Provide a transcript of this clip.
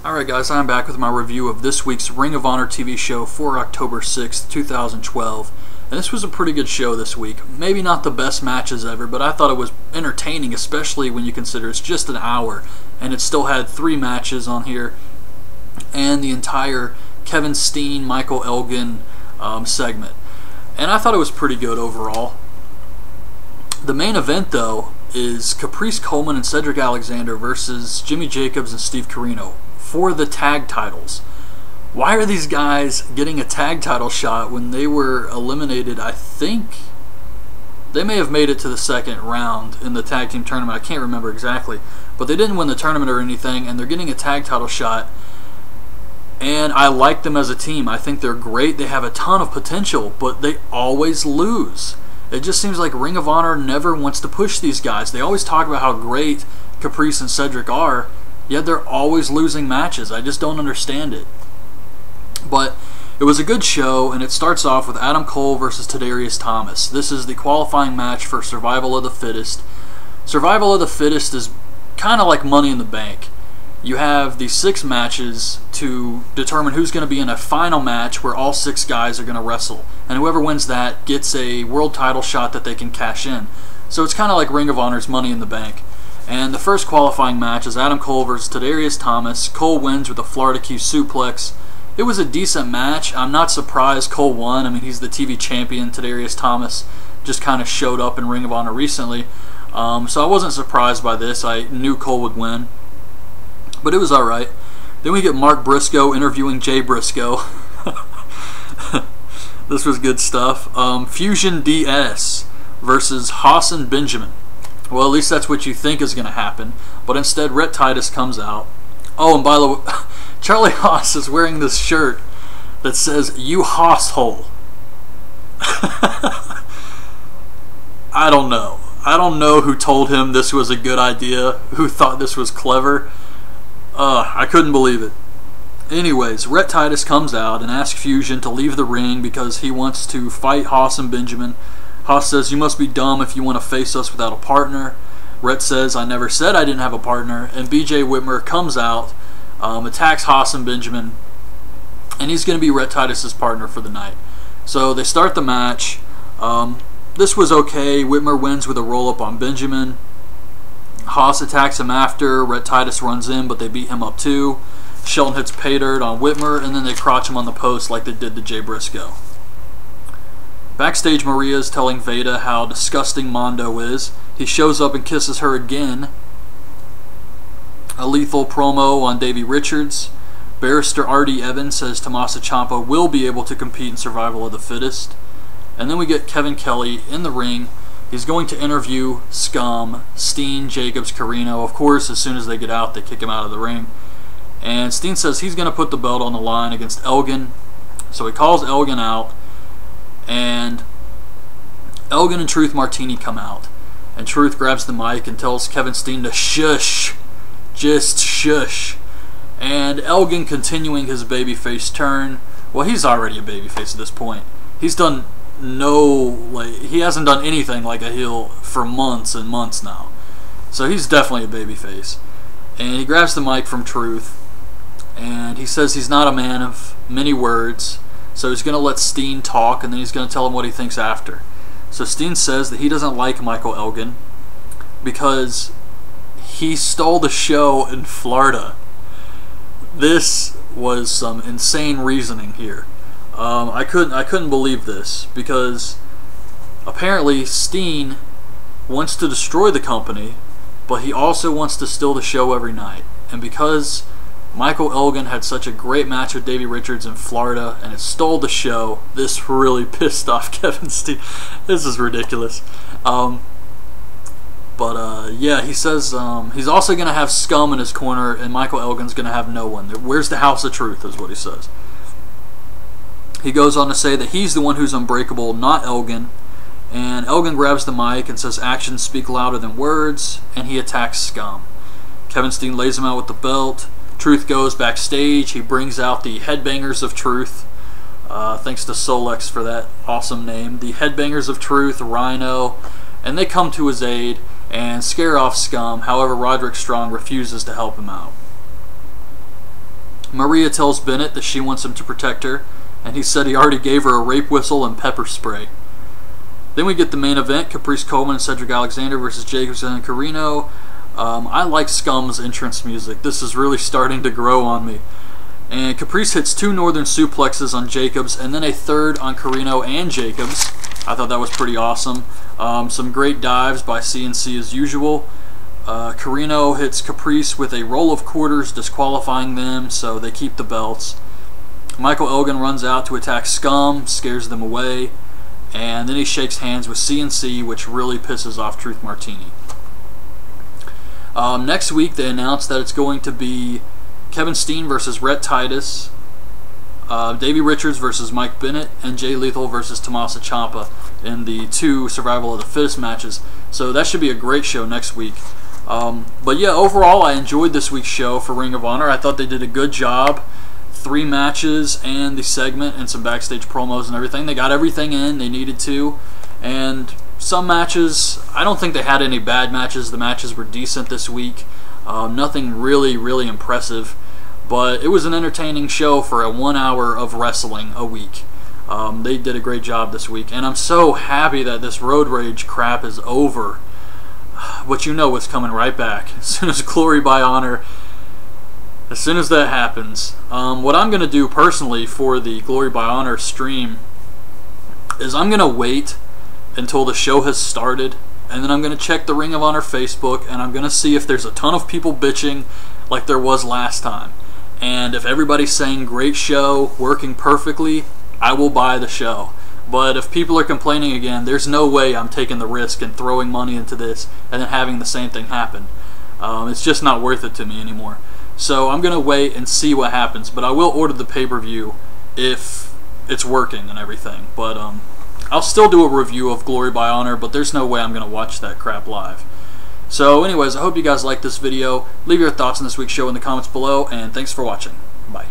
Alright guys, I'm back with my review of this week's Ring of Honor TV show for October 6th, 2012. And this was a pretty good show this week. Maybe not the best matches ever, but I thought it was entertaining, especially when you consider it's just an hour. And it still had 3 matches on here. And the entire Kevin Steen, Michael Elgin segment. And I thought it was pretty good overall. The main event, though, is Caprice Coleman and Cedric Alexander versus Jimmy Jacobs and Steve Corino for the tag titles. Why are these guys getting a tag title shot when they were eliminated? I think they may have made it to the second round in the tag team tournament. I can't remember exactly. But they didn't win the tournament or anything, and they're getting a tag title shot. And I like them as a team. I think they're great. They have a ton of potential, but they always lose. It just seems like Ring of Honor never wants to push these guys. They always talk about how great Caprice and Cedric are, yet they're always losing matches. I just don't understand it. But it was a good show, and it starts off with Adam Cole versus Tadarius Thomas. This is the qualifying match for Survival of the Fittest. Survival of the Fittest is kind of like Money in the Bank. You have these 6 matches to determine who's going to be in a final match where all 6 guys are going to wrestle. And whoever wins that gets a world title shot that they can cash in. So it's kind of like Ring of Honor's Money in the Bank. And the first qualifying match is Adam Cole versus Tadarius Thomas. Cole wins with a Florida Key suplex. It was a decent match. I'm not surprised Cole won. I mean, he's the TV champion. Tadarius Thomas just kind of showed up in Ring of Honor recently. So I wasn't surprised by this. I knew Cole would win. But it was alright. Then we get Mark Briscoe interviewing Jay Briscoe. This was good stuff. Fusion DS versus Haas and Benjamin. Well, at least that's what you think is going to happen. But instead, Rhett Titus comes out. Oh, and by the way, Charlie Haas is wearing this shirt that says, "You Hosshole." I don't know. I don't know who told him this was a good idea, who thought this was clever. I couldn't believe it. Anyways, Rhett Titus comes out and asks Fusion to leave the ring because he wants to fight Haas and Benjamin. Haas says, "You must be dumb if you want to face us without a partner." Rhett says, "I never said I didn't have a partner." And BJ Whitmer comes out, attacks Haas and Benjamin, and he's going to be Rhett Titus' partner for the night. So they start the match. This was okay. Whitmer wins with a roll-up on Benjamin. Haas attacks him after. Rhett Titus runs in, but they beat him up too. Shelton hits pay dirt on Whitmer, and then they crotch him on the post like they did to Jay Briscoe. Backstage, Maria's telling Veda how disgusting Mondo is. He shows up and kisses her again. A lethal promo on Davey Richards. Barrister R.D. Evans says Tommaso Ciampa will be able to compete in Survival of the Fittest. And then we get Kevin Kelly in the ring. He's going to interview Scum, Steen, Jacobs, Corino. Of course, as soon as they get out, they kick him out of the ring. And Steen says he's going to put the belt on the line against Elgin. So he calls Elgin out. And Elgin and Truth Martini come out. And Truth grabs the mic and tells Kevin Steen to shush. Just shush. And Elgin, continuing his babyface turn. Well, he's already a babyface at this point. He's done he hasn't done anything like a heel for months and months now. So he's definitely a babyface. And he grabs the mic from Truth, and he says he's not a man of many words, so he's going to let Steen talk, and then he's going to tell him what he thinks after. So Steen says that he doesn't like Michael Elgin because he stole the show in Florida. This was some insane reasoning here. I couldn't believe this because apparently Steen wants to destroy the company, but he also wants to steal the show every night. And because Michael Elgin had such a great match with Davey Richards in Florida and it stole the show, this really pissed off Kevin Steen. This is ridiculous. Yeah, he says he's also going to have Scum in his corner and Michael Elgin's going to have no one. Where's the House of Truth is what he says. He goes on to say that he's the one who's unbreakable, not Elgin. And Elgin grabs the mic and says actions speak louder than words, and he attacks Scum. Kevin Steen lays him out with the belt. Truth goes backstage. He brings out the Headbangers of Truth. Thanks to Solex for that awesome name. The Headbangers of Truth, Rhino, and they come to his aid and scare off Scum. However, Roderick Strong refuses to help him out. Maria tells Bennett that she wants him to protect her, and he said he already gave her a rape whistle and pepper spray. Then we get the main event, Caprice Coleman and Cedric Alexander versus Jacobs and Carino. I like Scum's entrance music. This is really starting to grow on me. And Caprice hits 2 northern suplexes on Jacobs and then a third on Carino and Jacobs. I thought that was pretty awesome. Some great dives by CNC as usual. Carino hits Caprice with a roll of quarters, disqualifying them, so they keep the belts. Michael Elgin runs out to attack Scum, scares them away, and then he shakes hands with CNC, which really pisses off Truth Martini. Next week they announced that it's going to be Kevin Steen versus Rhett Titus, Davey Richards versus Mike Bennett, and Jay Lethal versus Tommaso Ciampa in the 2 Survival of the Fittest matches. So that should be a great show next week. But yeah, overall I enjoyed this week's show for Ring of Honor. I thought they did a good job. 3 matches and the segment and some backstage promos and everything. They got everything in they needed to. And some matches, I don't think they had any bad matches. The matches were decent this week. Nothing really impressive. But it was an entertaining show for a 1 hour of wrestling a week. They did a great job this week. And I'm so happy that this Road Rage crap is over. But you know it's coming right back. As soon as Glory by Honor, as soon as that happens. What I'm going to do personally for the Glory by Honor stream is I'm going to wait until the show has started, and then I'm going to check the Ring of Honor Facebook, and I'm going to see if there's a ton of people bitching like there was last time. And if everybody's saying great show, working perfectly, I will buy the show. But if people are complaining again, there's no way I'm taking the risk and throwing money into this and then having the same thing happen. It's just not worth it to me anymore. So I'm going to wait and see what happens, but I will order the pay-per-view if it's working and everything. But I'll still do a review of Glory by Honor, but there's no way I'm going to watch that crap live. So anyways, I hope you guys liked this video. Leave your thoughts on this week's show in the comments below, and thanks for watching. Bye.